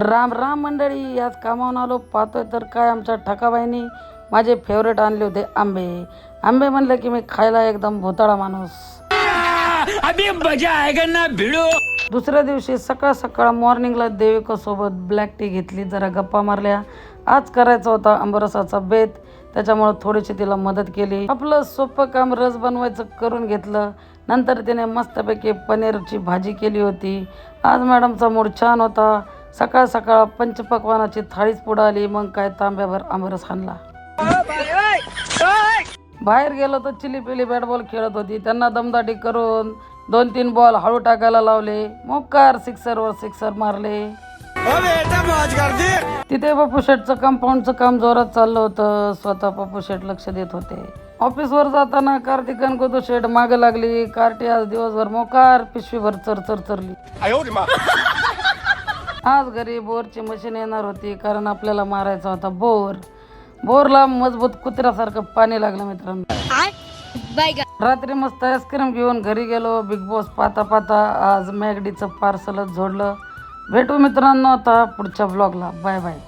राम राम मंडळी, आज कामावून आलो. पाहतोय तर काय आमच्या ठकाबाईंनी माझे फेवरेट आणले होते आंबे. आंबे म्हणले की मी खायला एकदम भोताळा माणूस. अभी मजा आएगा ना भिड़ो. दुसऱ्या दिवशी सकाळ सकाळ मॉर्निंगला देविका सोबत ब्लॅक टी घेतली, जरा गप्पा मारल्या. आज करायचा होता आंबरसाचा बेत, त्याच्यामुळे थोडीशी तिला मदत केली. आपलं सोपं काम रस बनवायचं करून घेतलं. नंतर तिने मस्तपैकी पनीरची भाजी केली होती. आज मॅडमचा मूड छान होता. सकाळ सकाळ पंचपक्वानाची थाळीच पुढं आली. मग काय तांब्याभर आंबरस आणला. बाहेर गेलो तर चिली पिली बॅट बॉल खेळत होती. त्यांना दमदाटी करून 2-3 बॉल हळू टाकायला लावले. मोकार सिक्सरवर सिक्सर मारले. तिथे पप्पू शेटचं कंपाऊंडचं काम जोरात चाललं होतं. स्वतः पप्पू शेट लक्ष देत होते. ऑफिसवर जाताना कार्तिक आणि गोदू शेट मागे लागली. कार्टी आज दिवसभर मोकार पिशवीभर चरचरली. आज घरी बोरची मशीन येणार होती, कारण आपल्याला मारायचा होता बोर. बोरला मजबूत कुत्र्यासारखं पाणी लागलं मित्रांनो. रात्री मस्त आईस्क्रीम घेऊन घरी गेलो. बिग बॉस पाहता पाहता आज मॅगडीचं पार्सलच जोडलं. भेटू मित्रांनो आता पुढच्या ब्लॉगला. Bye bye.